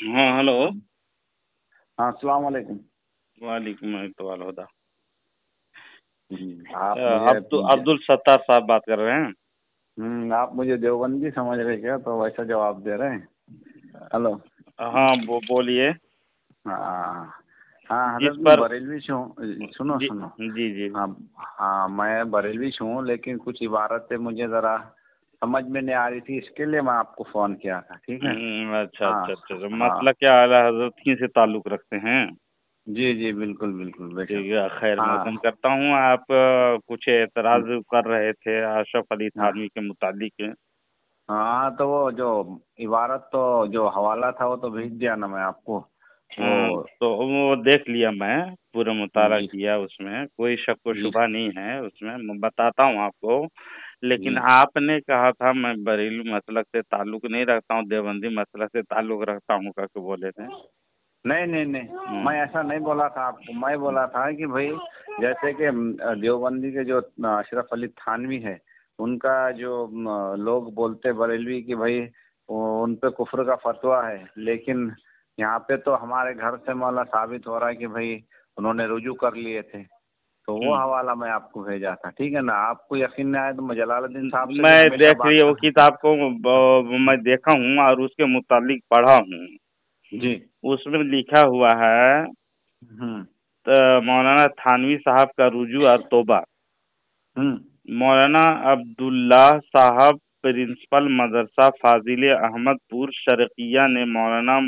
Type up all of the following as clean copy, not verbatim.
ہاں ہلو. ہاں السلام علیکم. وعلیکم السلام. آپ مجھے عبد الستار صاحب بات کر رہے ہیں؟ آپ مجھے دیوبندی سمجھ رہے کیا؟ تو ویسا جواب دے رہے ہیں. ہلو. ہاں بولیے. ہاں ہاں جس حضرت میں پر بریلوی سے ہوں. سنو جی سنو. جی جی. ہاں ہاں میں بریلوی سے ہوں، لیکن کچھ عبارتیں مجھے ذرا سمجھ میں نہیں آ رہی تھی، اس کے لیے میں آپ کو فون کیا تھا. ٹھیک ہے. اچھا ہاں اچھا اچھا. ہاں مسئلہ کیا اعلیٰ حضرت ہی سے تعلق رکھتے ہیں؟ جی جی بالکل بالکل بے ٹھیک شک. ہے، خیر ہاں مقدم کرتا ہوں. آپ کچھ اعتراض کر رہے تھے اشرف علی ہاں تھانوی کے متعلق. ہاں تو وہ جو عبارت تو جو حوالہ تھا وہ تو بھیج دیا نا میں آپ کو. وہ تو وہ دیکھ لیا، میں پورا مطالعہ جی کیا، اس میں کوئی شک و جی شبہ نہیں ہے. اس میں بتاتا ہوں آپ کو. لیکن جی آپ نے کہا تھا میں بریلوی مسلک سے تعلق نہیں رکھتا ہوں، دیوبندی مسلک سے تعلق رکھتا ہوں کر کے بولے تھے. نہیں نہیں نہیں، میں ایسا نہیں بولا تھا آپ کو. میں بولا تھا کہ بھائی جیسے کہ دیوبندی کے جو اشرف علی تھانوی ہے، ان کا جو لوگ بولتے بریلوی کہ بھائی ان پہ کفر کا فتویٰ ہے، لیکن یہاں پہ تو ہمارے گھر سے مولا ثابت ہو رہا ہے کہ بھائی انہوں نے رجوع کر لیے تھے. تو وہ حوالہ میں آپ کو بھیجا تھا. ٹھیک ہے نا. آپ کو یقین نہیں آیا تو میں جلال الدین صاحب سے بھی میں ہمیشہ دیکھ بات لیا وہ کر. کتاب کو، میں دیکھا ہوں اور اس کے متعلق پڑھا ہوں. جی. اس میں لکھا ہوا ہے ہوں مولانا تھانوی صاحب کا رجوع اور توبہ. ہوں مولانا عبداللہ صاحب پرنسپل مدرسہ فاضل احمد پور شرقیہ نے مولانا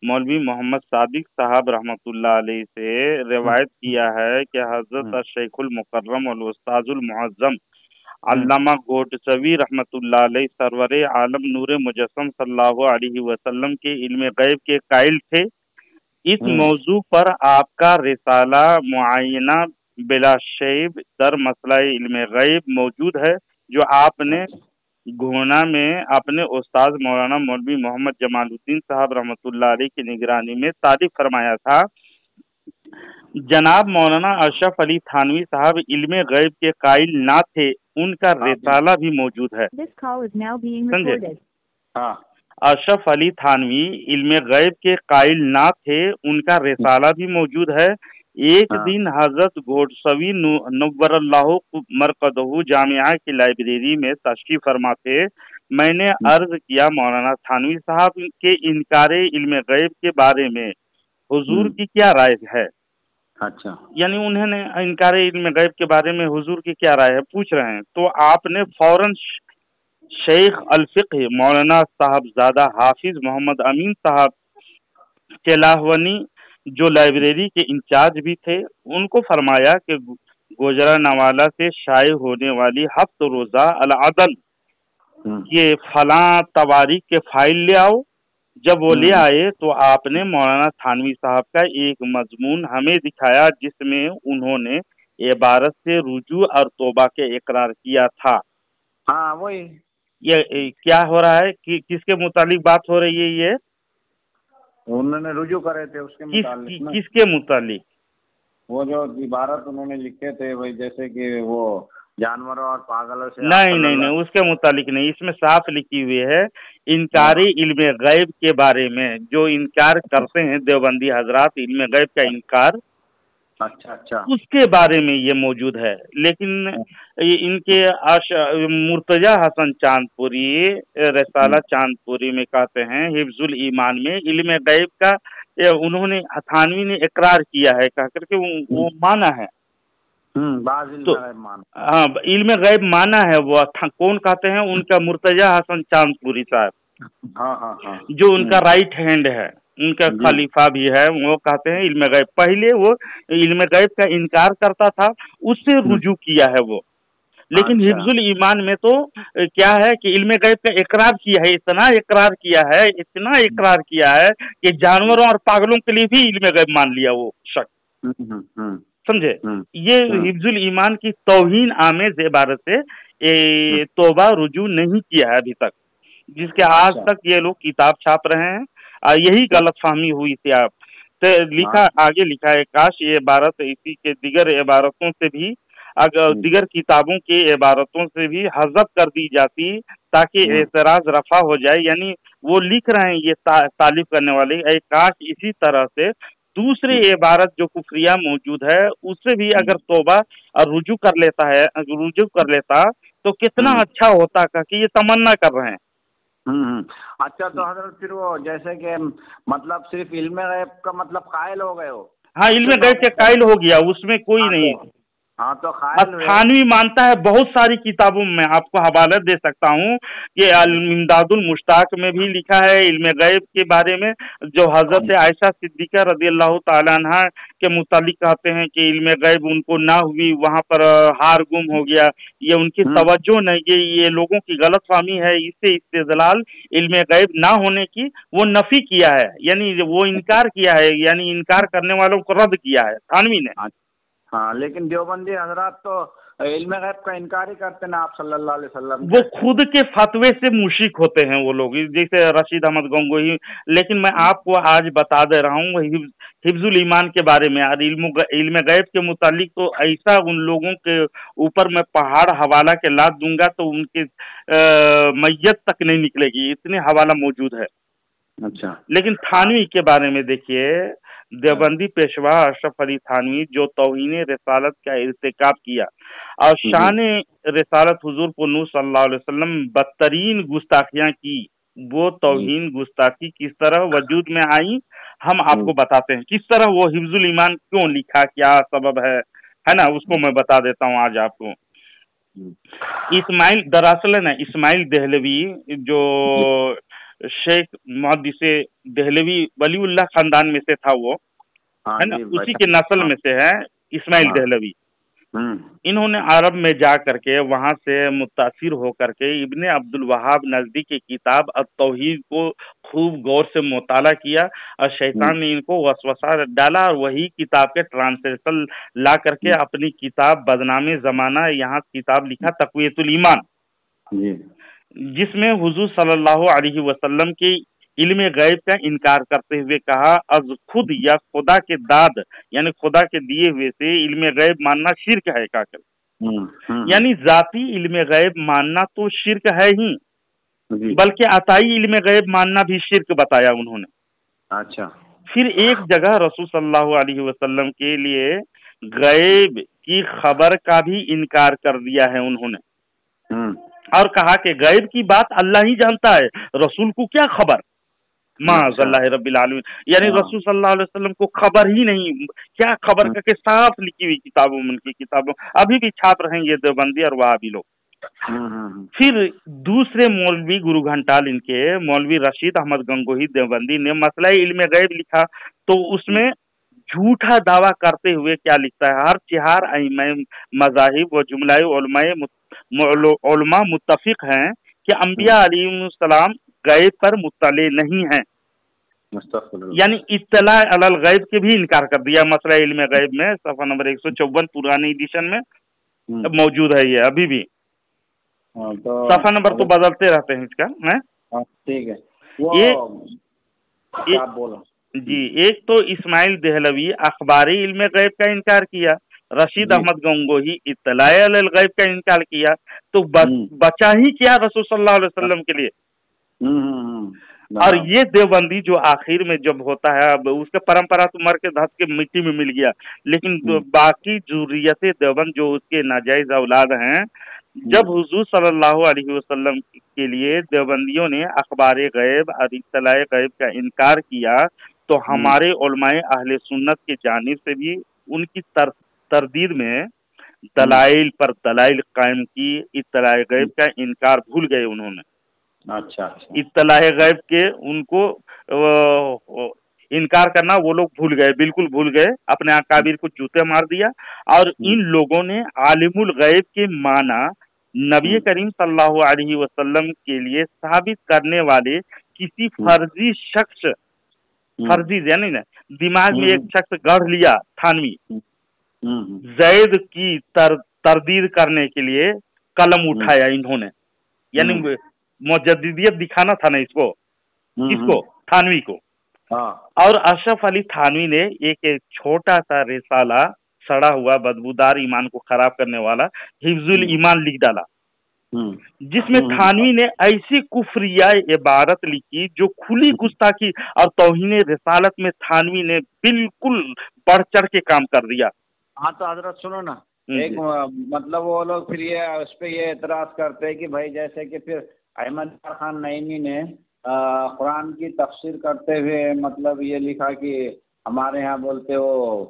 مولوی محمد صادق صاحب رحمۃ اللہ علیہ سے روایت کیا ہے کہ حضرت شیخ المکرم والاستاذ المعظم علامہ گوڈسوی رحمۃ اللہ علیہ سرور عالم نور مجسم صلی اللہ علیہ وسلم کے علم غیب کے قائل تھے. اس موضوع پر آپ کا رسالہ معینہ بلا شیب در مسئلہ علم غیب موجود ہے، جو آپ نے گونا میں اپنے استاد مولانا مولوی محمد جمال الدین صاحب رحمۃ اللہ علیہ کی نگرانی میں تالیف فرمایا تھا. جناب مولانا اشرف علی تھانوی صاحب علم غیب کے قائل نہ تھے، ان کا رسالہ بھی موجود ہے. سمجھے؟ ہاں اشرف علی تھانوی علم غیب کے قائل نہ تھے، ان کا رسالہ بھی موجود ہے. ایک ہاں دن حضرت گوڈسوی نور اللہ مرقدہ جامعہ کی لائبریری میں تشریف فرما تھے. میں نے عرض کیا مولانا تھانوی صاحب کے انکار علم غیب کے بارے میں حضور کی کیا رائے ہے؟ اچھا. یعنی انہوں نے انکار علم غیب کے بارے میں حضور کی کیا رائے ہے پوچھ رہے ہیں. تو آپ نے فوراً شیخ الفقہ مولانا صاحبزادہ حافظ محمد امین صاحب چلاہونی جو لائبریری کے انچارج بھی تھے، ان کو فرمایا کہ گوجرا نوالہ سے شائع ہونے والی ہفت روزہ العدل یہ فلاں تواریخ کے فائل لے آؤ. جب وہ لے آئے تو آپ نے مولانا تھانوی صاحب کا ایک مضمون ہمیں دکھایا جس میں انہوں نے عبارت سے رجوع اور توبہ کے اقرار کیا تھا. ہاں وہی. یہ کیا ہو رہا ہے کہ کس کے متعلق بات ہو رہی ہے؟ یہ انہوں نے رجوع کرے تھے اس کے متعلق نا. کس کے متعلق؟ وہ جو عبارت انہوں نے لکھے تھے وہی جیسے کہ وہ جانوروں اور پاگلوں سے نہیں نہیں نہیں، اس کے متعلق نہیں. اس میں صاف لکھی ہوئی ہے انکاری علم غیب کے بارے میں. جو انکار کرتے ہیں دیوبندی حضرات علم غیب کا انکار، اچھا اچھا اس کے بارے میں یہ موجود ہے. لیکن ان کے مرتضی حسن چاند پوری رسالہ چاند پوری میں کہتے ہیں حفظ الایمان میں علم غیب کا انہوں نے تھانوی نے اقرار کیا ہے کہہ کر کے وہ مانا ہے. تو ہاں علم غیب مانا ہے. وہ کون کہتے ہیں؟ ان کا مرتضی حسن چاند پوری صاحب، ہاں ہاں ہاں جو ان کا رائٹ ہینڈ ہے، ان کا خلیفہ بھی ہے. وہ کہتے ہیں علم غیب. پہلے وہ علم غیب کا انکار کرتا تھا، اس سے رجوع کیا ہے وہ. لیکن حفظ الایمان میں تو کیا ہے کہ علم غیب کا اقرار کیا ہے. اتنا اقرار کیا ہے کہ جانوروں اور پاگلوں کے لیے بھی علم غیب مان لیا وہ شخص. سمجھے؟ یہ حفظ الایمان کی توہین آمیز عبارت سے توبہ رجوع نہیں کیا ہے ابھی تک، جس کے آج تک یہ لوگ کتاب چھاپ رہے ہیں. یہی غلط فہمی ہوئی تھی. آپ آگے لکھا ہے کاش یہ عبارت اسی کے دیگر عبارتوں سے بھی अगर दीगर किताबों के इबारतों से भी हज़फ कर दी जाती ताकि एतराज रफा हो जाए। यानी वो लिख रहे हैं ये तालीफ करने वाले, काश इसी तरह से दूसरी इबारत जो कुफरिया मौजूद है उससे भी अगर तौबा और रुजू कर लेता तो कितना अच्छा होता का कि ये तमन्ना कर रहे हैं। अच्छा, तो हजरत फिर वो जैसे कि मतलब सिर्फ इल्म गैब का मतलब कायल हो गए हो? हाँ, इल्म गैब के कायल हो गया, उसमें कोई नहीं। हाँ, तो कायल थानवी मानता है, बहुत सारी किताबों में आपको हवाला दे सकता हूँ कि अल-इमदादुल मुश्ताक में भी लिखा है इल्म गैब के बारे में, जो हजरत आयशा सिद्दीका रज़ियल्लाहु ताला अन्हा के मुतालिक कहते हैं कि इल्म गैब उनको ना हुई, वहाँ पर हार गुम हो गया, ये उनकी तवज्जो नहीं, ये लोगों की गलतफहमी है। इससे इस्तेदलाल इल्म गैब ना होने की वो नफी किया है, यानी वो इनकार किया है, यानी इनकार करने वालों को रद्द किया है थानवी ने। हाँ, लेकिन देवबंदी हजरात तो इल्म गैब का इनकार ही करते ना आप सल्लल्लाहु अलैहि वसल्लम। वो खुद के फतवे से मुशिक होते हैं वो लोग, जैसे रशीद अहमद गंगोही। लेकिन मैं आपको आज बता दे रहा हूँ हिफ्जुल ईमान के बारे में और इल्म गैब के मुतालिक, तो ऐसा उन लोगों के ऊपर मैं पहाड़ हवाला के लाद दूंगा तो उनके मैयत तक नहीं निकलेगी, इतने हवाला मौजूद है। अच्छा, लेकिन थानवी के बारे में देखिए, देवबंदी पेशवा अशरफ अली थानवी जो तौहीन रिसालत का इर्तिकाब किया और शान रिसालत हुजूर पुन्नू सल्लल्लाहु अलैहि वसल्लम बदतरीन गुस्ताखियां की, वो तौहीन गुस्ताखी किस तरह वजूद में आई हम आपको बताते हैं। किस तरह वो हिफ्जुल ईमान क्यों लिखा, क्या सबब है ना, उसको मैं बता देता हूँ आज आपको। इस्माइल दरअसल है ना, इस्माइल देहलवी जो शेख मुहद्दिसे देहलवी वलीउल्लाह खानदान में से था, वो है ना, उसी के नस्ल में से है इस्माइल देहलवी। इन्होंने अरब में जा करके वहां से मुतासिर होकर के इब्ने अब्दुल वहाब नजदीक की किताब अत-तौहीद को खूब गौर से मुताला किया और शैतान ने इनको वसवसा डाला और वही किताब के ट्रांसलेशन ला करके अपनी किताब बदनामे जमाना यहाँ किताब लिखा तक़वियतुल ईमान, जिसमें हुजूर सल्लल्लाहु अलैहि वसल्लम के इल्म गैब का इनकार करते हुए कहा अज खुद या खुदा के दाद यानी खुदा के दिए हुए से इल्म गैब मानना शिर्क है काकर। यानी जाती इल्म गैब मानना तो शिर्क है ही, बल्कि अताई इल्म गैब मानना भी शिर्क बताया उन्होंने। अच्छा, फिर एक जगह रसूल सल्लल्लाहु अलैहि वसल्लम के लिए गैब की खबर का भी इनकार कर दिया है उन्होंने और कहा कि गैब की बात अल्लाह ही जानता है, रसूल को क्या खबर, माज़अल्लाह रब्बिल आलमीन। यानी रसूल सल्लल्लाहु अलैहि वसल्लम को खबर ही नहीं, क्या खबर करके साफ लिखी हुई किताबों में, उनकी किताबों अभी भी छाप रहे हैं ये देवबंदी और वहाबी लोग। फिर दूसरे मौलवी गुरु घंटाल इनके मौलवी रशीद अहमद गंगोही देवबंदी ने मसला इल्म गैब लिखा, तो उसमें झूठा दावा करते हुए क्या लिखता है, हर चिहार अइम्मा मज़ाहिब व जुमलाए उलमा मुत्तफिक हैं कि अंबिया अलैहिस्सलाम गैब पर मुत्तले नहीं हैं। यानी इत्तला अलल गैब के भी इनकार कर दिया। मसला इल्म गैब में सफ़ा नंबर 154 पुरानी एडिशन में मौजूद है ये अभी भी। तो सफ़ा नंबर तो बदलते रहते हैं इसका है। ठीक है, ये बोला जी। एक तो इस्माइल देहलवी अखबारी इल्म गैब का इनकार किया, रशीद अहमद गंगोही इत्तलाए अलल गैब का इनकार किया, तो बचा ही क्या रसूल सल्लल्लाहु अलैहि वसल्लम के लिए। और ये देवबंदी जो आखिर में जब होता है, अब उसका परंपरा तो मर के धस के मिट्टी में मिल गया, लेकिन बाकी जुर्रियत देवबंद जो उसके नाजायज औलाद हैं, जब हुजूर सल्लल्लाहु अलैहि वसल्लम के लिए देवबंदियों ने अखबार गैब और इत्तलाए गैब का इनकार किया, तो हमारे उलमाए अहले सुन्नत की जानिब से भी उनकी तरदीद में दलाइल पर दलाइल कायम की। इत्तलाए गैब का इनकार भूल गए उन्होंने। अच्छा, इत्तलाए गैब के उनको इनकार करना वो लोग भूल गए, बिल्कुल भूल गए, अपने अकाबिर को जूते मार दिया। और इन लोगों ने आलिमुल गैब के माना नबी करीम सल्लल्लाहु अलैहि वसल्लम के लिए साबित करने वाले किसी फर्जी शख्स, फर्जी यानी ना दिमाग में एक शख्स गढ़ लिया थानवी, जैद की तरदीद करने के लिए कलम उठाया इन्होंने। यानी मुजद्दिदियत दिखाना था ना इसको, किसको, थानवी को। और अशरफ अली थानवी ने एक छोटा सा रिसाला सड़ा हुआ बदबूदार ईमान को खराब करने वाला हिफ्जुल ईमान लिख डाला, जिसमें थानवी ने ऐसी कुफरिया इबारत लिखी जो खुली गुस्ताखी और तौहीन रिसालत में थानवी ने बिल्कुल बढ़ चढ़ के काम कर दिया। हाँ तो हजरत सुनो ना, एक मतलब वो लोग फिर ये उस पे ये एतराज करते हैं कि भाई जैसे कि फिर अहमद खान नईमी ने कुरान की तफसीर करते हुए मतलब ये लिखा कि हमारे यहाँ बोलते हो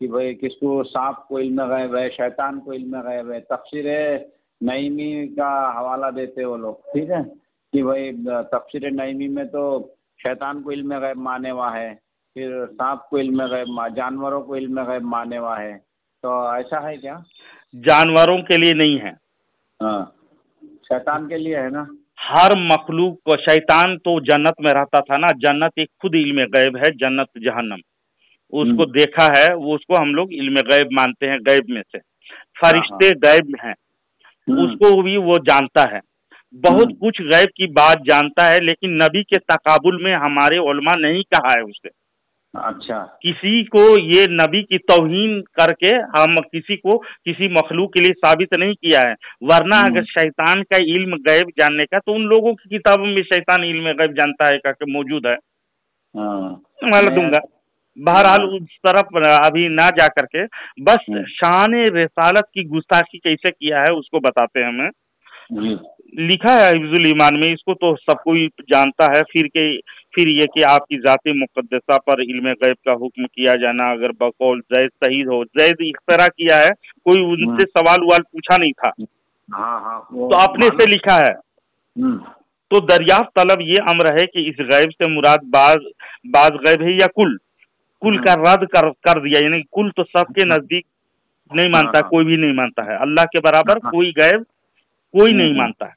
कि भाई किसको सांप को इल्म गैब है, शैतान को इल्म गैब है, तफसीर नईमी का हवाला देते वो लोग, ठीक है, कि भाई तफसीर नईमी में तो शैतान को इल्म गैब माने हुआ है, फिर सांप को इल्म गैब, जानवरों को इल्म गैब माने हुआ है, तो ऐसा है क्या? जानवरों के लिए नहीं है, हाँ, शैतान के लिए है ना। हर मखलूक को, शैतान तो जन्नत में रहता था ना, जन्नत एक खुद इल्म गैब है, जन्नत जहन्नम उसको देखा है, वो उसको हम लोग इल्म गैब मानते हैं, गैब में से। फरिश्ते गैब हैं, उसको भी वो जानता है, बहुत कुछ गैब की बात जानता है, लेकिन नबी के तकाबुल में हमारे उलमा नहीं कहा है उसे। अच्छा, किसी को ये नबी की तौहीन करके हम किसी को किसी मखलूक के लिए साबित नहीं किया है, वरना अगर शैतान का इल्म गैब जानने का तो उन लोगों की किताबों में शैतान इल्म गैब जानता है का मौजूद है। मैं दूंगा, बहरहाल उस तरफ अभी ना जा करके बस शान रिसालत की गुस्ताखी कैसे किया है उसको बताते हैं हमें। लिखा है हिफ्जुल ईमान में, इसको तो सब कोई जानता है, फिर ये कि आपकी जाती मुकद्दसा पर इल्म गैब का हुक्म किया जाना अगर बकौल जैद सही हो, जैद इख्तरा किया है, कोई उनसे सवाल वाल पूछा नहीं था, तो अपने से लिखा है। तो दरियाफ्त तलब ये अम्र है कि इस गैब से मुराद बाज गैब है या कुल का रद्द कर दिया, यानी कुल तो सबके नजदीक नहीं मानता, कोई भी नहीं मानता है, अल्लाह के बराबर कोई गैब कोई नहीं मानता है,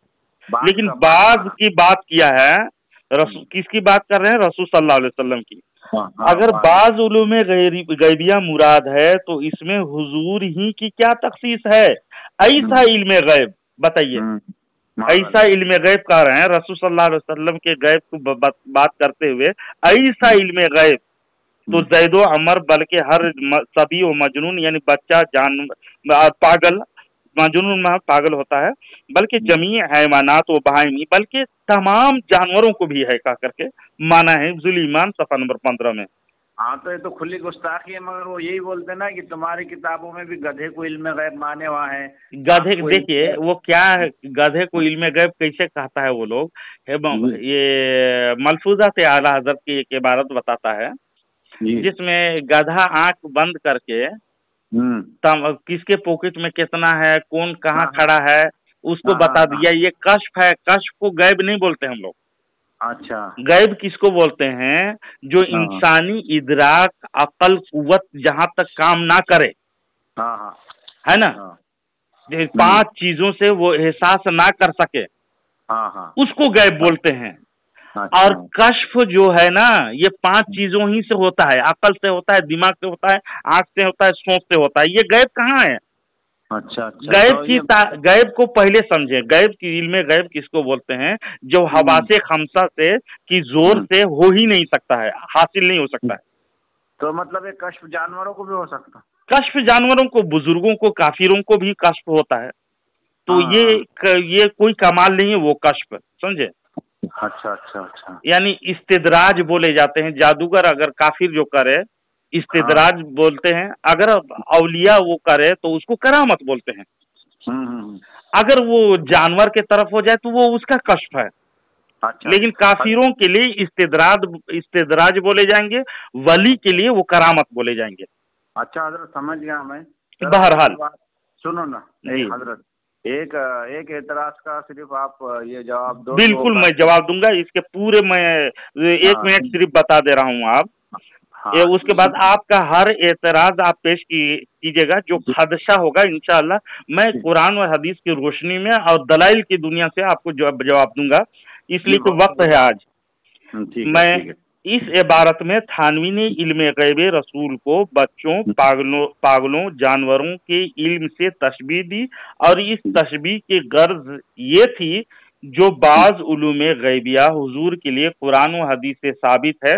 लेकिन बाज की बात किया है। किसकी बात कर रहे हैं? रसूल सल्लल्लाहु अलैहि वसल्लम की। अगर बाज उलूमे गैबिया मुराद है तो इसमें हुजूर ही की क्या तखसीस है? ऐसा इल्म गैब बताइए, ऐसा इल्म गैब कह रहे हैं रसूल सल्लल्लाहु अलैहि वसल्लम के गैब को बात करते हुए, ऐसा इल्म गैब तो जैदो अमर बल्कि हर सभी व मजनून यानी बच्चा, जानवर, पागल, मजनून में पागल होता है, बल्कि जमी हैवानात व बहाइमी बल्कि तमाम जानवरों को भी है कह करके माना है हिफ्जुल ईमान सफ़ा नंबर 15 में। हाँ तो ये तो खुली गुस्ताखी है, मगर वो यही बोलते ना कि तुम्हारी किताबों में भी गधे को इल्म गैब माने हुआ है। गधे देखिए वो क्या है, गधे को इल्म गैब कैसे कहता है वो लोग, ये मलफूजात आला हज़रत की एक इबारत बताता है जिसमें गधा आंख बंद करके किसके पॉकेट में कितना है, कौन कहाँ खड़ा है उसको बता दिया, ये कश्फ है। कश्फ को गैब नहीं बोलते हम लोग। अच्छा, गैब किसको बोलते हैं? जो इंसानी इदराक, अकल, कुव्वत जहां तक काम ना करे, है ना, 5 चीजों से वो एहसास ना कर सके, उसको गैब बोलते हैं। अच्छा। और कश्फ जो है ना, ये 5 चीजों ही से होता है, अकल से होता है, दिमाग से होता है, आंख से होता है, सोच से होता है। ये गैब कहाँ है? अच्छा, गैब की गैब को पहले समझे। गैब की इल्म गैब किसको बोलते हैं? जो हवासे खमसा से की जोर से हो ही नहीं सकता है, हासिल नहीं हो सकता है। तो मतलब एक कश्फ जानवरों को भी हो सकता है? कश्फ जानवरों को, बुजुर्गों को, काफिरों को भी कश्फ होता है। तो ये कोई कमाल नहीं है वो कश्फ, समझे? अच्छा अच्छा अच्छा, यानी इस्तिदराज बोले जाते हैं। जादूगर अगर काफिर जो करे इस्तिदराज बोलते हैं, अगर औलिया वो करे तो उसको करामत बोलते हैं। अगर वो जानवर के तरफ हो जाए तो वो उसका कश्फ है। अच्छा। लेकिन काफिरों के लिए इस्तिदराज बोले जाएंगे, वली के लिए वो करामत बोले जाएंगे। अच्छा हजरत, समझ गया मैं। बहरहाल सुनो ना हजरत, एक एतराज का सिर्फ आप ये जवाब दो। बिल्कुल मैं जवाब दूंगा इसके पूरे, मैं 1 मिनट सिर्फ बता दे रहा हूँ आप। उसके बाद आपका हर एतराज आप पेश कीजिएगा, जो खदशा होगा इंशाअल्लाह मैं कुरान और हदीस की रोशनी में और दलाइल की दुनिया से आपको जवाब दूंगा। इसलिए तो वक्त है आज। मैं इस इबारत में थानवी ने इल्म गैब रसूल को बच्चों, पागलों, जानवरों के इल्म से तशबीह दी, और इस तशबीह की गर्ज ये थी जो बाज उलूम गैबिया हुजूर के लिए कुरान और हदीस से साबित है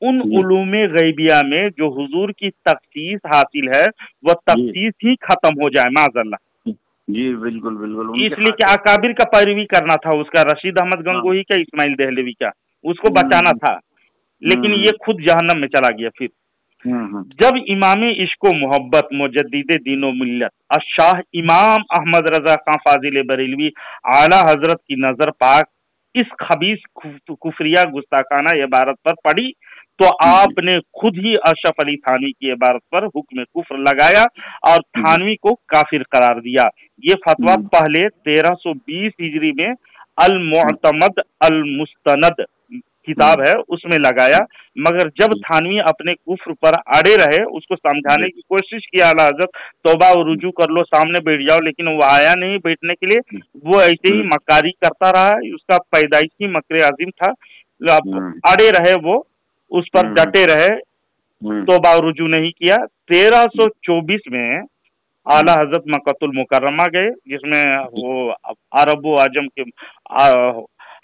उन उलूम गैबिया में जो हुजूर की तखसीस हासिल है वह तखसीस ही खत्म हो जाए माज़अल्लाह। जी बिल्कुल बिल्कुल। इसलिए कि अकाबिर का पैरवी करना था उसका, रशीद अहमद गंगोही का, इस्माइल देहलवी का, उसको बचाना था, लेकिन ये खुद जहन्नम में चला गया। फिर जब इमाम इश्क व मोहब्बत मुजद्दिद दीन व मिल्लत अशाह इमाम अहमद रजा खां फाजिल बरेलवी आला हजरत की नजर पाक इस खबीस कुफरिया गुस्ताखाना इबारत पर पड़ी तो आपने खुद ही अशरफ अली थानवी की इबारत पर हुक्म कुफ्र लगाया और थानवी को काफिर करार दिया। ये फतवा पहले 1320 हिजरी में अल मुअतमद अल मुस्तनद किताब है उसमें लगाया, मगर जब थानवी अपने कुफ्र पर अड़े रहे, उसको समझाने की कोशिश किया आला हजरत तौबा और रुजू कर लो, सामने बैठ जाओ, लेकिन वो आया नहीं बैठने के लिए, वो ऐसे ही मक्कारी करता रहा, उसका पैदाइशी मकर अजीम था, अड़े रहे, वो उस पर डटे रहे, तौबा और रुजू नहीं किया। 1324 में आला हजरत मक्कतुल मुकर्रमा गए, जिसमें वो अरब व अजम के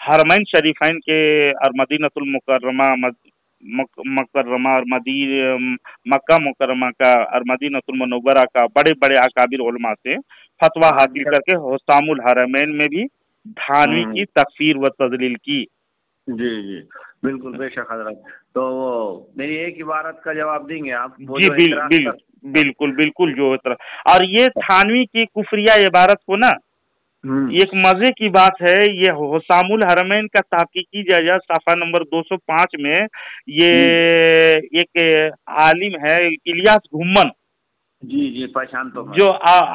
हरमैन शरीफैन के और मदीनतुल मुकर्रमा मुकर्रमा और मक्का मुकर्रमा का और मदीनतुल मुनव्वरा का बड़े बड़े अकाबिर उलमा से फतवा हासिल करके हुस्सामुल हरमैन में भी थानवी की तकफीर व तजलील की। जी जी बिल्कुल बेशक हजरत। तो मेरी एक इबारत का जवाब देंगे आप? जी बिल्कुल बिल्कुल जो और ये थानवी की कुफरिया इबारत को ना, एक मजे की बात है, ये हुस्सामुल हरमैन का तहकीकी जायजा सफ़ा नंबर 205 में ये एक आलिम है इलियास घुम्मन, जी पहचान तो, जो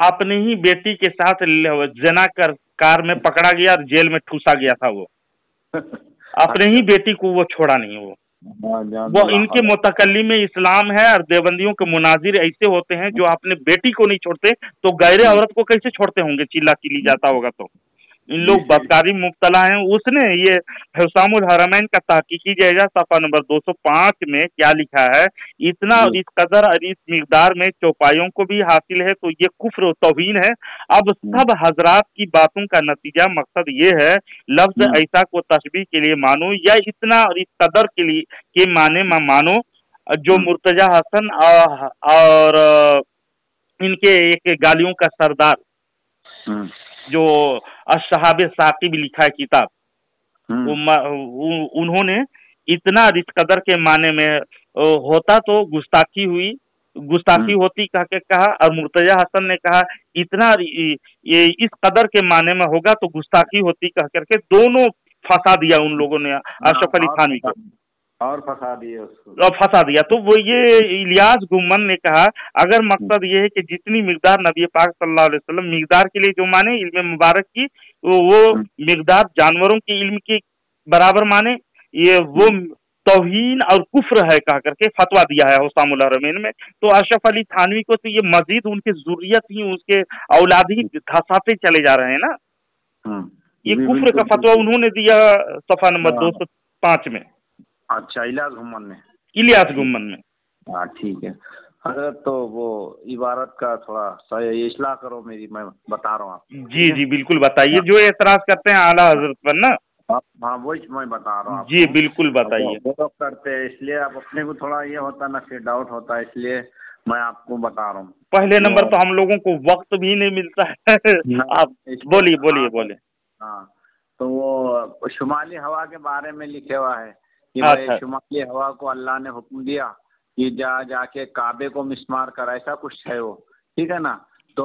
अपने ही बेटी के साथ जना कर कार में पकड़ा गया और जेल में ठूसा गया था, वो अपने ही बेटी को वो छोड़ा नहीं, वो इनके मुतकल्लिम में इस्लाम है। और देवबंदियों के मुनाजिर ऐसे होते हैं जो अपने बेटी को नहीं छोड़ते, तो गैर औरत को कैसे छोड़ते होंगे? चिल्ला चिल्ली जाता होगा तो इन लोग बदकारी मुब्तला हैं। उसने ये हुस्सामुल हरमैन का तहकीकी जायजा सफ़ा नंबर 205 में क्या लिखा है, इतना और इस कदर और इस मिकदार में चौपाइयों को भी हासिल है तो ये कुफ्र तौहीन है। अब सब हजरात की बातों का नतीजा मकसद ये है, लफ्ज ऐसा को तशबीह के लिए मानो या इतना और इस कदर के लिए के माने में मानो, जो मुर्तजा हसन और इनके एक गालियों का सरदार जो असहाब साकिब लिखा है किताब, उन्होंने इतना इस कदर के माने में होता तो गुस्ताखी होती कह के कहा, और मुर्तजा हसन ने कहा इतना ये इस कदर के माने में होगा तो गुस्ताखी होती कह करके दोनों फंसा दिया उन लोगों ने अशरफ अली थानवी को, और फंसा दिया उसको, और फंसा दिया। तो वो ये इलियास गुम्मन ने कहा अगर मकसद ये है कि जितनी मिकदार नबी पाक सल्लल्लाहु अलैहि वसल्लम मिकदार के लिए जो माने इल्म मुबारक की, वो मिकदार जानवरों के इल्म के बराबर माने, ये वो तौहीन और कुफ्र है कह करके फतवा दिया है हुस्सामुल हरमैन में। तो अशरफ अली थानवी को तो ये मजीद उनके जुर्रियत ही उसके औलाद ही धसाते चले जा रहे हैं ना। ये कुफ्र का फतवा उन्होंने दिया सफ़ा नंबर 205 में। अच्छा, इलियास गुम्मन में। हाँ ठीक है हजरत। तो वो इबारत का थोड़ा सही इस्लाह करो मेरी, मैं बता रहा हूँ आपको। जी बिल्कुल बताइए, जो एतराज करते हैं आला हजरत पर ना। हाँ वही मैं बता रहा हूँ। जी बिल्कुल बताइए। वो लोग करते हैं इसलिए अब अपने को थोड़ा ये होता ना, फिर डाउट होता है, इसलिए मैं आपको बता रहा हूँ। पहले नंबर तो हम लोगों को वक्त भी नहीं मिलता है। आप बोलिए। हाँ तो वो शुमाली हवा के बारे में लिखे हुआ है कि भाई शुमाली हवा को अल्लाह ने हुक्म दिया कि जाके काबे को मिस्मार कर, ऐसा कुछ है वो, ठीक है ना। तो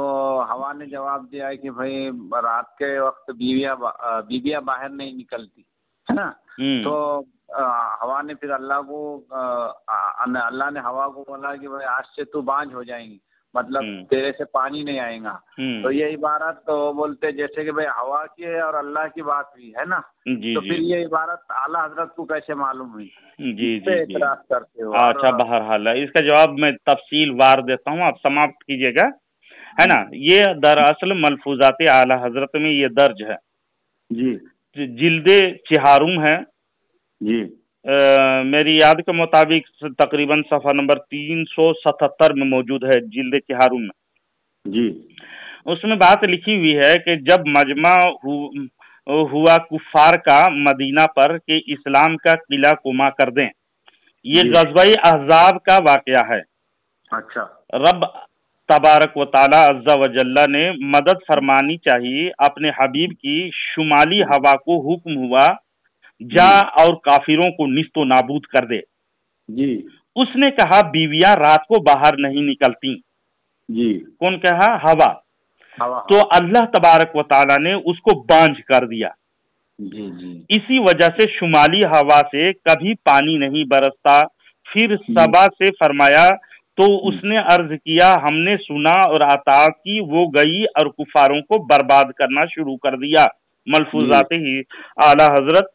हवा ने जवाब दिया है कि भाई रात के वक्त बीवियां बाहर नहीं निकलती है ना। तो हवा ने फिर अल्लाह ने हवा को बोला कि भाई आज से तू बांझ हो जाएंगी, मतलब तेरे से पानी नहीं आएगा। तो ये इबारत तो बोलते जैसे कि भाई हवा की है और अल्लाह की बात हुई है ना। तो फिर ये इबारत आला हजरत को कैसे मालूम हुई? जी एतराज करते हो। अच्छा बहरहाल इसका जवाब मैं तफसील वार देता हूँ, आप समाप्त कीजिएगा, है ना। ये दरअसल मलफूजात आला हजरत में ये दर्ज है जी, जिल्दे चिहारुम है जी। मेरी याद के मुताबिक तकरीबन सफ़ा नंबर 377 में मौजूद है जिल्दे चिहारुम में जी। उसमें बात लिखी हुई है कि जब मजमा हुआ कुफार का मदीना पर कि इस्लाम का किला कुमा कर दें, یہ غزوہ احزاب کا واقعہ ہے۔ اچھا۔ رب تبارک و تعالی عز و جل نے مدد فرمانی چاہیے اپنے حبیب کی، شمالی ہوا کو حکم ہوا جا اور کافروں کو نیست و نابود کر دے جی۔ اس نے کہا بیویاں رات کو باہر نہیں نکلتی جی۔ کون کہا؟ ہوا۔ تو اللہ تبارک و تعالی نے اس کو بانجھ کر دیا۔ جی جی۔ اسی وجہ سے شمالی ہوا سے کبھی پانی نہیں برستا۔ پھر سبا سے فرمایا تو اس نے عرض کیا ہم نے سنا اور اطاعت کی، وہ گئی اور کفاروں کو برباد کرنا شروع کر دیا۔ ملفوظات ہی اعلی حضرت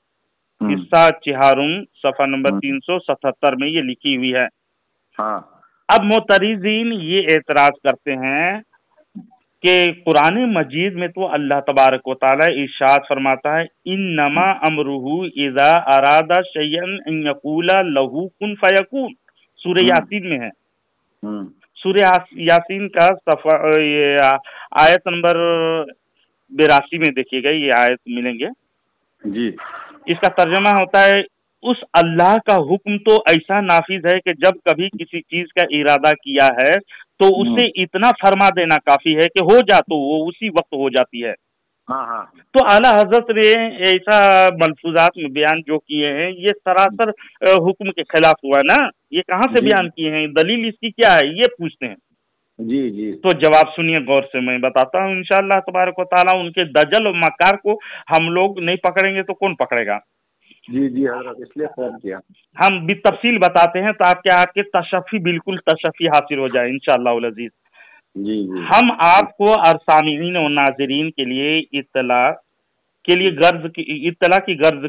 قصہ چہارم صفحہ نمبر 377 میں یہ لکھی ہوئی ہے۔ اب معترضین یہ اعتراض کرتے ہیں کہ قرآن مجید میں تو اللہ تبارک و تعالی ارشاد فرماتا ہے انما امرہ اذا اراد شیئا ان یقول لہ کن فیکون، سورہ یاسین میں ہے۔ سورہ یاسین کا آیت نمبر 82 میں دیکھیے گا، یہ آیت ملیں گے جی۔ اس کا ترجمہ ہوتا ہے اس اللہ کا حکم تو ایسا نافذ ہے کہ جب کبھی کسی چیز کا ارادہ کیا ہے تو اسے اتنا فرما دینا کافی ہے کہ ہو جا تو وہ اسی وقت ہو جاتی ہے۔ تو اعلیٰ حضرت نے ایسا ملفوظات میں بیان جو کیے ہیں یہ سراسر حکم کے خلاف ہوا نا، یہ کہاں سے بیان کیے ہیں؟ دلیل اس کی کیا ہے یہ پوچھتے ہیں۔ جی جی۔ تو جواب سنیے غور سے، میں بتاتا ہوں انشاءاللہ تبارک و تعالیٰ ان کے دجل و مکار کو ہم لوگ نہیں پکڑیں گے تو کون پکڑے گا؟ جی جی حضرت، اس لیے فون کیا۔ ہم بالتفصیل بتاتے ہیں تاکہ آپ کے تشفی بالکل تشفی حاصل ہو جائے انشاءاللہ العزیز۔ جی جی۔ ہم آپ کو اور سامعین و ناظرین کے لیے اطلاع کی غرض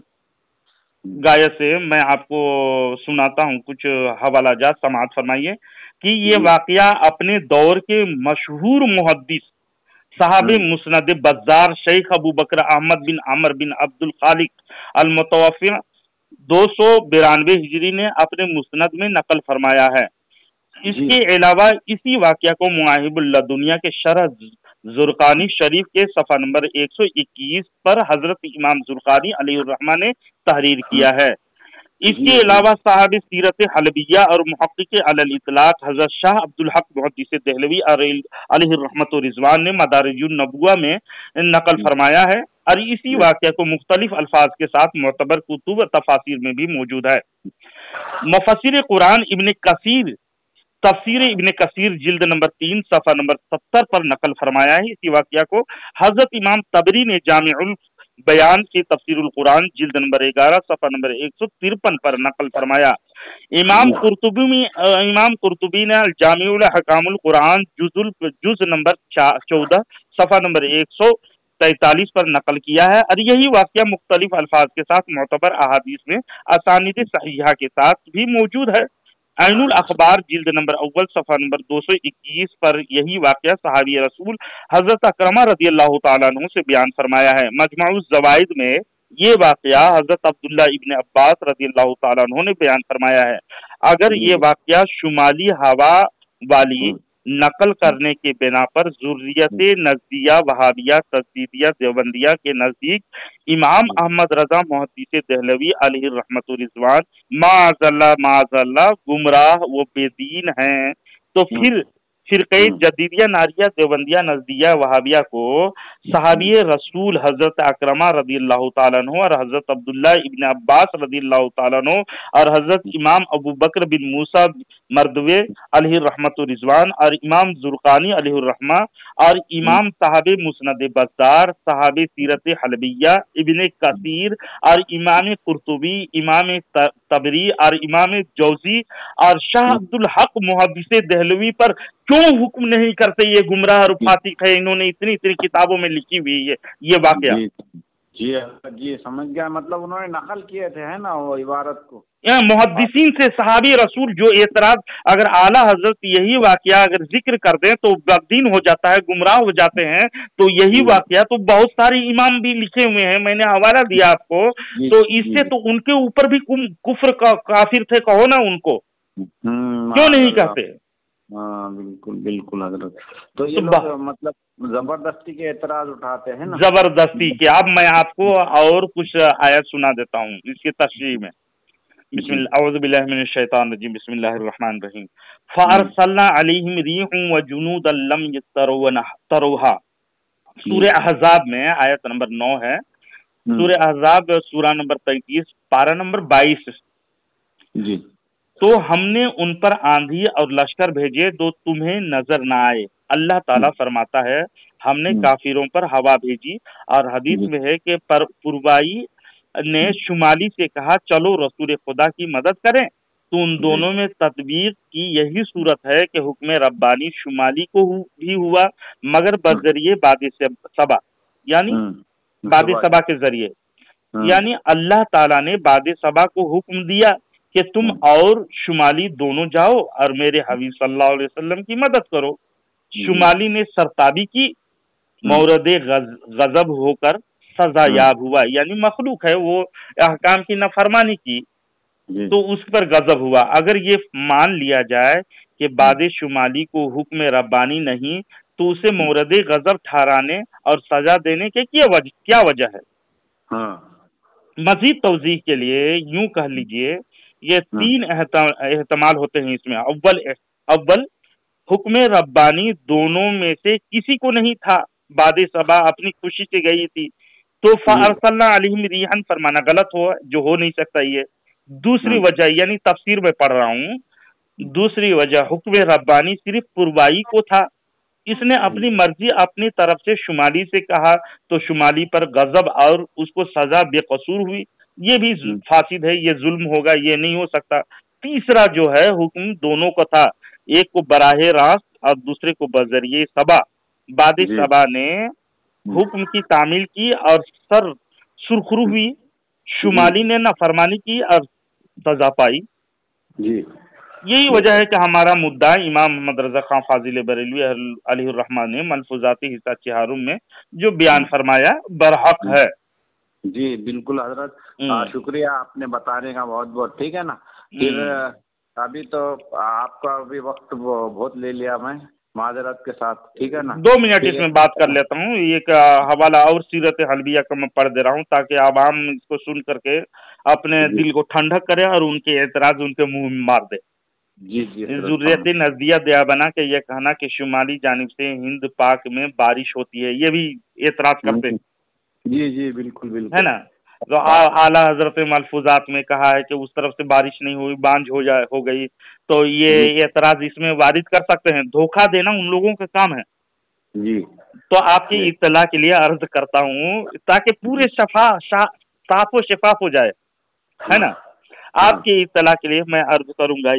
گایہ سے میں آپ کو سناتا ہوں کچھ حوالہ جات، سماعت فرمائیے کہ یہ واقعہ اپنے دور کے مشہور محدث صاحب مسند بزار شیخ ابو بکر احمد بن عمر بن عبد الخالق المتوفی 292 ہجری نے اپنے مسند میں نقل فرمایا ہے۔ اس کے علاوہ اسی واقعہ کو مواہب اللہ دنیا کے شرح زرقانی شریف کے صفحہ نمبر 121 پر حضرت امام زرقانی علیہ الرحمہ نے تحریر کیا ہے۔ اس کے علاوہ صاحب سیرت حلبیہ اور محقق علی الاطلاق حضرت شاہ عبدالحق محدث دہلوی علیہ الرحمۃ و رضوان نے مدارج النبوہ میں نقل فرمایا ہے، اور اسی واقعہ کو مختلف الفاظ کے ساتھ معتبر کتب و تفاسیر میں بھی موجود ہے۔ مفسر قرآن ابن کثیر تفسیر ابن کثیر جلد نمبر 3 صفحہ نمبر 70 پر نقل فرمایا ہے۔ اسی واقعہ کو حضرت امام طبری نے جامع البیان کی تفسیر القرآن جلد نمبر 11 صفحہ نمبر 153 پر نقل فرمایا۔ امام قرطبی نے جامع الحکام القرآن جز نمبر 14 صفحہ نمبر 143 پر نقل کیا ہے، اور یہی واقعہ مختلف الفاظ کے ساتھ معتبر احادیث میں اسانید صحیحہ کے ساتھ بھی موجود ہے۔ عین الاخبار جلد نمبر اول صفحہ نمبر 221 پر یہی واقعہ صحابی رسول حضرت اکرمہ رضی اللہ تعالیٰ عنہ سے بیان فرمایا ہے۔ مجمع الزوائد میں یہ واقعہ حضرت عبداللہ ابن عباس رضی اللہ تعالیٰ عنہ نے بیان فرمایا ہے۔ اگر یہ واقعہ شمالی ہوا والی نقل کرنے کے بنا پر ذریت نزدیہ وہابیہ تجدیدیہ دیوبندیہ کے نزدیک امام احمد رضا محدث دہلوی علیہ الرحمۃ رضوان معاذ اللہ گمراہ و بے دین ہیں، تو پھر فرقہ جدیدیہ ناریہ دیوبندیہ نزدیہ وہابیہ کو صحابی رسول حضرت اکرمہ رضی اللہ تعالیٰ عنہ اور حضرت عبداللہ ابن عباس رضی اللہ تعالیٰ عنہ اور حضرت امام ابو بکر بن موسیٰ مردوے علیہ الرحمۃ رضوان اور امام زرقانی علیہ الرحمہ اور امام صاحب مسند بزار صاحب سیرت حلبیہ ابن کثیر اور امام قرطبی امام طبری اور امام جوزی اور شاہ عبدالحق محدث دہلوی پر کیوں حکم نہیں کرتے؟ یہ گمراہ اور فاسق ہے، انہوں نے اتنی کتابوں میں لکھی ہوئی ہے یہ واقعہ۔ جی سمجھ گیا، مطلب انہوں نے نقل کیے تھے ہے نا وہ عبارت کو محدثین سے صحابی رسول جو اعتراض، اگر اعلیٰ حضرت یہی واقعہ اگر ذکر کر دیں تو بددین ہو جاتا ہے، گمراہ ہو جاتے ہیں، تو یہی واقعہ تو بہت سارے امام بھی لکھے ہوئے ہیں، میں نے حوالہ دیا آپ کو، تو اس سے تو ان کے اوپر بھی کفر کافر تھے کہو نا ان کو، کیوں نہیں کہتے؟ ہاں بالکل بالکل حضرت، تو یہ لوگ مطلب زبردستی کے اعتراض اٹھاتے ہیں نا، زبردستی کے۔ اب میں آپ کو اور کچھ آیت سنا دیتا ہوں اس کی تشریح میں۔ بسم اللہ اعوذ باللہ من الشیطان الرجیم بسم اللہ الرحمن الرحیم فارسلنا علیہم ریح وجنودا لم تروها سورہ احزاب میں آیت نمبر 9 ہے، سورہ احزاب سورہ نمبر 33 پارہ نمبر 22 جی۔ تو ہم نے ان پر آندھی اور لشکر بھیجے جو تمہیں نظر نہ آئے۔ اللہ تعالیٰ فرماتا ہے ہم نے کافروں پر ہوا بھیجی، اور حدیث میں ہے کہ پروائی نے شمالی سے کہا چلو رسول خدا کی مدد کریں، تو ان دونوں میں تطبیق کی یہی صورت ہے کہ حکم ربانی شمالی کو بھی ہوا، مگر بذریعے باد صبا، یعنی باد صبا کے ذریعے، یعنی اللہ تعالیٰ نے باد صبا کو حکم دیا کہ تم اور شمالی دونوں جاؤ اور میرے حبیب صلی اللہ علیہ وسلم کی مدد کرو۔ شمالی نے سرتابی کی، مورد غضب ہو کر سزا یاب ہوا، یعنی مخلوق ہے وہ احکام کی نافرمانی کی تو اس پر غضب ہوا۔ اگر یہ مان لیا جائے کہ باد شمالی کو حکم ربانی نہیں تو اسے مورد غضب ٹھہرانے اور سزا دینے کے کیا وجہ ہے؟ مزید توضیح کے لیے یوں کہہ لیجئے یہ 3 احتمال ہوتے ہیں اس میں۔ اول حکم ربانی دونوں میں سے کسی کو نہیں تھا، باد صبا اپنی خوشی سے گئی تھی تو فارسلنا علیہم ریحا فرمانا غلط ہو، جو ہو نہیں سکتا یہ۔ دوسری وجہ یعنی تفسیر میں پڑھ رہا ہوں، دوسری وجہ حکم ربانی صرف پروائی کو تھا، اس نے اپنی مرضی اپنی طرف سے شمالی سے کہا تو شمالی پر غضب اور اس کو سزا بے قصور ہوئی، یہ بھی فاسد ہے، یہ ظلم ہوگا، یہ نہیں ہو سکتا۔ تیسرا جو ہے حکم دونوں کو تھا، ایک کو براہ راست اور دوسرے کو بذریعے صبا۔ باد صبا نے حکم کی تعمیل کی اور سرخرو ہوئی، شمالی نے نافرمانی کی اور سزا پائی۔ یہی وجہ ہے کہ ہمارا مدعا امام محمد رضا خان فاضل بریلوی علیہ الرحمٰن نے ملفوظاتی حصہ چہارم میں جو بیان فرمایا برحق ہے۔ جی بالکل حضرت، شکریہ آپ نے بتانے کا بہت بہت، ٹھیک ہے نا۔ پھر ابھی تو آپ کا بھی وقت بہت لے لیا میں، معذرت کے ساتھ، ٹھیک ہے نا۔ 2 منٹ اس میں بات کر لیتا ہوں، ایک حوالہ اور سیرت حلبیہ کا میں پڑھ دے رہا ہوں تاکہ عوام اس کو سن کر کے اپنے دل کو ٹھنڈک کرے اور ان کے اعتراض ان کے منہ میں مار دے۔ ضروریت نزدیہ دیا بنا کہ یہ کہنا کہ شمالی جانب سے ہند پاک میں بارش ہوتی ہے، یہ بھی اعتراض کرتے ہیں۔ جی بالکل بالکل، ہے نا۔ تو اعلیٰ حضرت ملفوظات میں کہا ہے کہ اس طرف سے بارش نہیں ہوئی، بانجھ ہو گئی، تو یہ اعتراض اس میں وارد کر سکتے ہیں۔ دھوکہ دینا ان لوگوں کا کام ہے۔ جی تو آپ کی اطلاع کے لیے عرض کرتا ہوں تاکہ پورے صاف و شفاف ہو جائے، ہے نا۔ آپ کی اطلاع کے لیے میں عرض کروں گا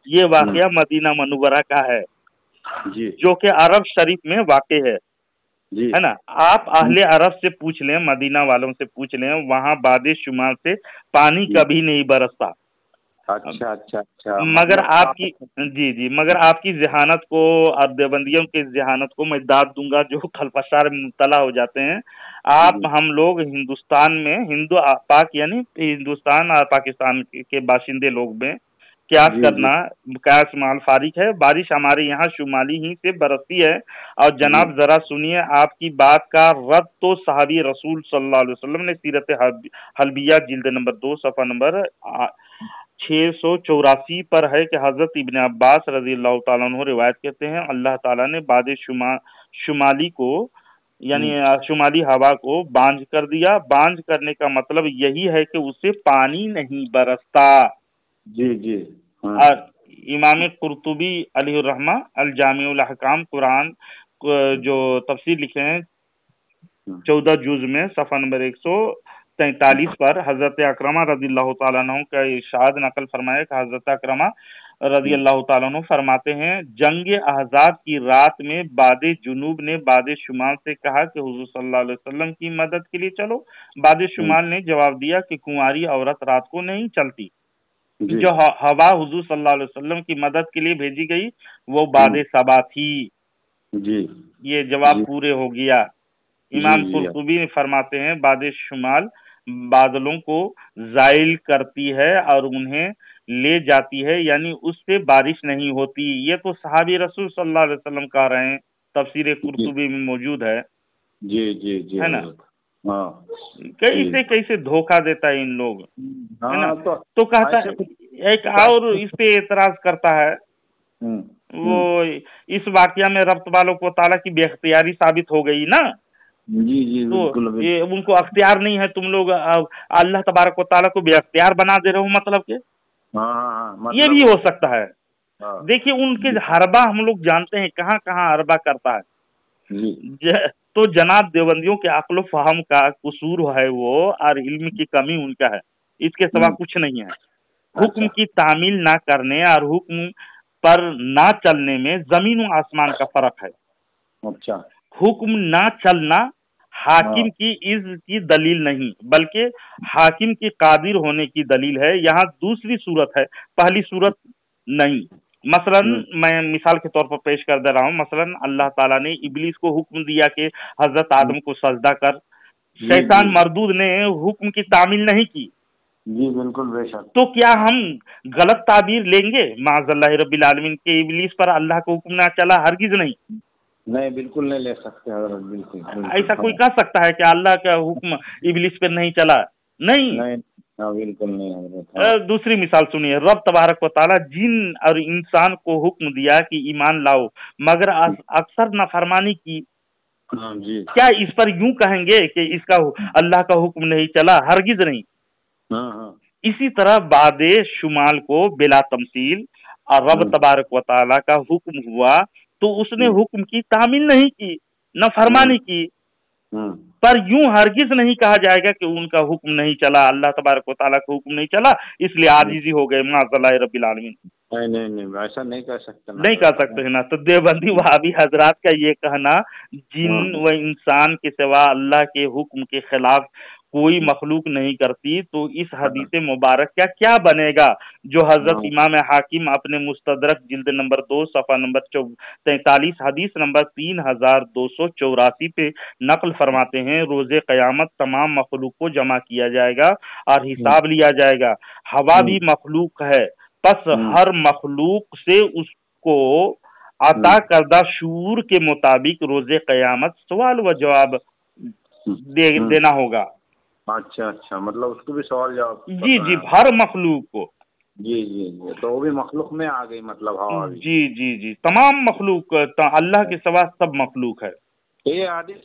یہ واقعہ مدینہ منورہ کا ہے جو کہ عرب شریف میں واقع ہے نا۔ آپ اہل عرب سے پوچھ لیں، مدینہ والوں سے پوچھ لیں، وہاں باد شمال سے پانی کبھی نہیں برستا۔ اچھا مگر آپ کی مگر آپ کی ذہانت کو اور دیوبندیوں کی ذہانت کو میں داد دوں گا جو خلفشار میں مبتلا ہو جاتے ہیں۔ ہم لوگ ہندوستان میں ہندو پاک یعنی ہندوستان اور پاکستان کے باشندے لوگ میں قیاس کرنا قیاس مال فارغ ہے۔ بارش ہمارے یہاں شمالی ہی سے برستی ہے، اور جناب ذرا سنیے آپ کی بات کا رد تو صحابی رسول صلی اللہ علیہ وسلم نے سیرت حلبیہ جلد نمبر 2 صفحہ نمبر 684 پر ہے کہ حضرت ابن عباس رضی اللہ تعالیٰ عنہ روایت کرتے ہیں اللہ تعالیٰ نے باد شمالی کو یعنی شمالی ہوا کو بانجھ کر دیا۔ بانجھ کرنے کا مطلب یہی ہے کہ اس سے پانی نہیں برستا۔ اور امام قرطبی علیہ الرحمہ الجامع الاحکام قرآن جو تفسیر لکھے ہیں 14 جز میں صفحہ نمبر 143 پر حضرت اکرمہ رضی اللہ تعالیٰ عنہ کا ارشاد نقل فرمایا کہ حضرت اکرمہ رضی اللہ تعالیٰ عنہ فرماتے ہیں جنگ احزاب کی رات میں باد جنوب نے باد شمال سے کہا کہ حضور صلی اللہ علیہ وسلم کی مدد کے لیے چلو۔ باد شمال نے جواب دیا کہ کنواری عورت رات کو نہیں چلتی۔ جو ہوا حضور صلی اللہ علیہ وسلم کی مدد کے لیے بھیجی گئی وہ باد صبا تھی۔ یہ جواب پورے ہو گیا۔ امام قرطبی فرماتے ہیں باد شمال بادلوں کو زائل کرتی ہے اور انہیں لے جاتی ہے، یعنی اس سے بارش نہیں ہوتی۔ یہ تو صحابی رسول صلی اللہ علیہ وسلم کہہ رہے ہیں، تفسیر قرطبی میں موجود ہے۔ ہے نا۔ कैसे कैसे धोखा देता है इन लोग, है ना। हाँ, तो कहता है, एक और इस पे एतराज करता है वो, इस वाकया में रब्त वालों को ताला की बेख्तियारी साबित हो गई ना। जी जी तो बिल्कुल ये उनको अख्तियार नहीं है, तुम लोग अल्लाह तबारक व ताला को बेख्तियार बना दे रहे हो, मतलब के हाँ, ये भी हो सकता है। हाँ, देखिए उनके हरबा हम लोग जानते हैं कहाँ कहाँ हरबा करता है। तो जनाब देवबंदियों के अक्ल फहम का कसूर है वो, और इल्म की कमी उनका है, इसके सिवा कुछ नहीं है। हुक्म की तामील ना करने और हुक्म पर ना चलने में जमीन और आसमान का फर्क है। अच्छा, हुक्म ना चलना हाकिम की इज्ज की दलील नहीं, बल्कि हाकिम की कादिर होने की दलील है। यहाँ दूसरी सूरत है, पहली सूरत नहीं। मसलन मैं मिसाल के तौर पर पेश कर दे रहा हूँ। मसलन अल्लाह ताला ने इब्लीस को हुक्म दिया कि हजरत आदम को सजदा कर। शैतान मरदूद ने हुक्म की तामील नहीं की। जी बिल्कुल बेशक। तो क्या हम गलत ताबीर लेंगे माज़अल्लाह रब्बिल आलमीन के इब्लीस पर अल्लाह का हुक्म ना चला? हरगिज नहीं, नहीं बिल्कुल नहीं ले सकते हजरत, बिल्कुल। ऐसा कोई कह सकता है कि अल्लाह का हुक्म इब्लीस पर नहीं चला? नहीं, बिल्कुल नहीं हजरत। दूसरी मिसाल सुनिए, रब तबारक व तआला जिन और इंसान को हुक्म दिया कि ईमान लाओ, मगर अक्सर नाफरमानी की। जी, क्या इस पर यूं कहेंगे कि इसका अल्लाह का हुक्म नहीं चला? हरगिज नहीं। इसी तरह बादे शुमाल को बिला तमसील और रब तबारक व तआला का हुक्म हुआ तो उसने हुक्म की तामील नहीं की, न फरमानी की। पर यूं हरगिज नहीं कहा जाएगा कि उनका हुक्म नहीं चला, अल्लाह तबारक व तआला का हुक्म नहीं चला इसलिए आजिजी हो गए माज़अल्लाह रब्बिल आलमीन। नहीं ऐसा नहीं कह सकते, नहीं कह सकते है ना। तो देवबंदी वहाबी हजरात का ये कहना जिन व इंसान के सिवा अल्लाह के हुक्म के खिलाफ कोई मखलूक नहीं करती, तो इस हदीस मुबारक का क्या बनेगा जो हजरत इमाम हाकिम अपने मुस्तदरक जिल्द नंबर 2 सफ़ा नंबर 43 हदीस नंबर 3284 पे नकल फरमाते हैं। रोजे कयामत तमाम मखलूक को जमा किया जाएगा और हिसाब लिया जाएगा। हवा भी मखलूक है, बस हर मखलूक से उसको अता करदा शूर के मुताबिक रोजे कयामत सवाल व जवाब देना होगा। अच्छा, मतलब उसको भी सवाल जवाब। जी, हर मखलूक को। जी, तो वो भी मखलूक में आ गई, मतलब हवा भी। जी, तमाम मखलूक, अल्लाह के सिवा सब मखलूक है। ये हदीस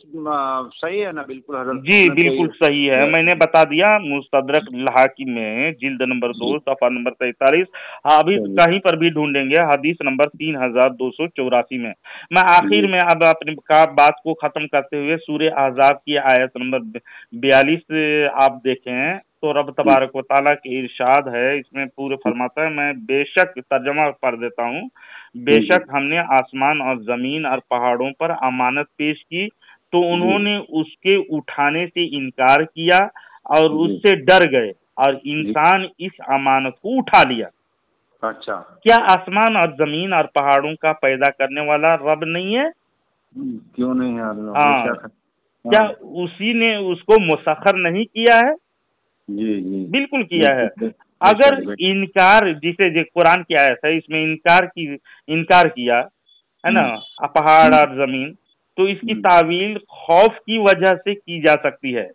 सही है ना? बिल्कुल हजरत। जी बिल्कुल सही है, मैंने बता दिया। मुस्तदरक हाकिम में जिल्द नंबर 2 सफ़ा नंबर 43, अभी कहीं पर भी ढूंढेंगे हदीस नंबर 3284 में। मैं आखिर में अब अपनी बात को खत्म करते हुए सूरे अहज़ाब की आयत नंबर 42 आप देखें तो रब तबारक व तआला के इरशाद है, इसमें पूरे फरमाता है, मैं बेशक तर्जमा पढ़ देता हूँ। बेशक हमने आसमान और जमीन और पहाड़ों पर अमानत पेश की तो उन्होंने उसके उठाने से इनकार किया और उससे डर गए और इंसान इस अमानत को उठा लिया। अच्छा, क्या आसमान और जमीन और पहाड़ों का पैदा करने वाला रब नहीं है? क्यों नहीं है? हाँ, क्या उसी ने उसको मुसख्खर नहीं किया है? जी बिल्कुल किया है। अगर इनकार, जिसे कुरान की आयत है इसमें इनकार किया है ना पहाड़ और जमीन, तो इसकी तावील खौफ की वजह से की जा सकती है।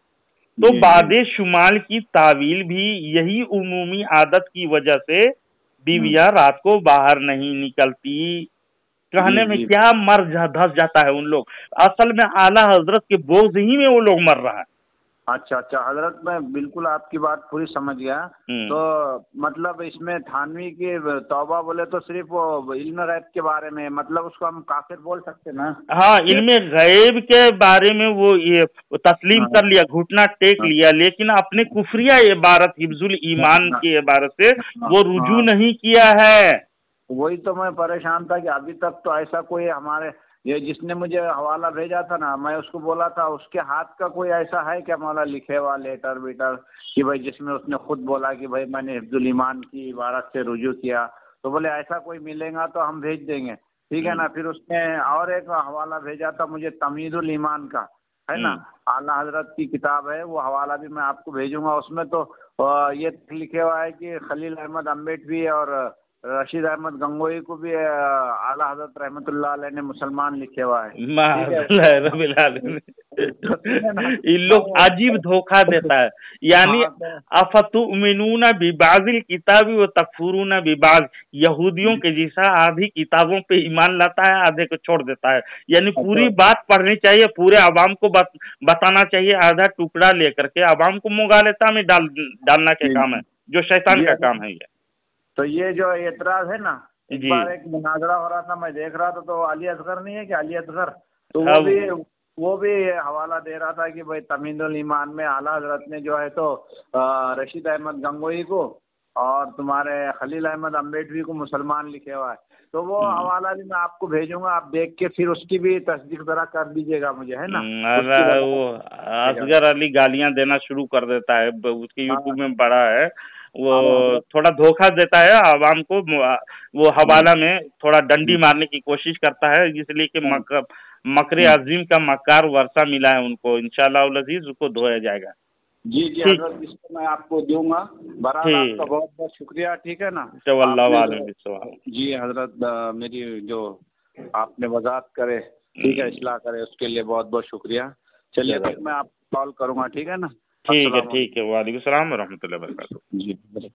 तो बादे शुमाल की तावील भी यही उमूमी आदत की वजह से बीवियां रात को बाहर नहीं निकलती कहने में क्या धस जाता है उन लोग। असल में आला हजरत के बोझ ही में वो लोग मर रहा है। अच्छा हजरत, मैं बिल्कुल आपकी बात पूरी समझ गया। तो मतलब इसमें थानवी की तौबा बोले तो सिर्फ वो इल्म गैब के बारे में, मतलब उसको हम काफिर बोल सकते ना? हाँ, इल्म गैब के बारे में वो ये तस्लीम कर लिया, घुटना टेक लिया, लेकिन अपने कुफरिया इबारत हिफ्जुल ईमान की इबारत से वो रुजू नहीं किया है। वही तो मैं परेशान था कि अभी तक तो ऐसा कोई हमारे, ये जिसने मुझे हवाला भेजा था ना, मैं उसको बोला था उसके हाथ का कोई ऐसा है क्या मौला लिखे हुआ लेटर वेटर कि भाई जिसमें उसने खुद बोला कि भाई मैंने हिफ्जुल ईमान की इबारत से रुजू किया? तो बोले ऐसा कोई मिलेगा तो हम भेज देंगे, ठीक है ना। फिर उसने और एक हवाला भेजा था मुझे तमीदुल ईमान का, है ना, आला हजरत की किताब है, वो हवाला भी मैं आपको भेजूंगा। उसमें तो ये लिखे हुआ है कि खलील अहमद अम्बेडवी और رشید احمد گنگوئی کو بھی اعلیٰ حضرت رحمت اللہ علیہ نے مسلمان لکھے ہوا ہے. رب العالمین. ان لوگ عجیب دھوکہ دیتا ہے. یعنی افتؤمنون ببعض الکتاب وتکفرون ببعض. یہودیوں کے جیسا آدھی کتابوں پہ ایمان لاتا ہے, آدھے کو چھوڑ دیتا ہے. یعنی پوری بات پڑھنی چاہیے, پورے عوام کو بتانا چاہیے, آدھا ٹکڑا لے کر کے عوام کو مغالطہ میں ڈالنا کے کام ہے, جو شیطان کا کام ہے. یہ تو یہ جو اعتراض ہے نا, ایک بار ایک مناظرہ ہو رہا تھا, میں دیکھ رہا تھا, تو علی اصغر نہیں ہے کہ علی اصغر, تو وہ بھی حوالہ دے رہا تھا کہ بھائی تمہید الایمان میں اعلیٰ حضرت نے جو ہے تو رشید احمد گنگوئی کو اور تمہارے خلیل احمد امبیڈوی کو مسلمان لکھے ہوا ہے. تو وہ حوالہ بھی میں آپ کو بھیجوں گا, آپ دیکھ کے پھر اس کی بھی تصدیق ذرا کر دیجیے گا مجھے, ہے نا. وہ اصغر علی گالیاں دینا شروع کر دیتا ہے, اس کے یوٹیوب میں پڑا ہے, وہ تھوڑا دھوکہ دیتا ہے عوام کو. وہ حوالہ میں تھوڑا ڈنڈی مارنے کی کوشش کرتا ہے, اس لیے کہ مکر عظیم کا مکار ورثہ ملا ہے ان کو. انشاءاللہ العزیز اس کو دھویا جائے گا. جی حضرت, اس کو میں آپ کو دوں گا. برحال آپ کا بہت بہت شکریہ, ٹھیک ہے نا. جی حضرت, میری جو آپ نے وضاحت کرے, ٹھیک ہے, اصلاح کرے, اس کے لیے بہت بہت شکریہ. چلیے میں آپ کال کروں گا, ٹھیک ہے نا. ٹھیک ہے. وعلیکم السلام ورحمۃ اللہ وبرکاتہ. جی.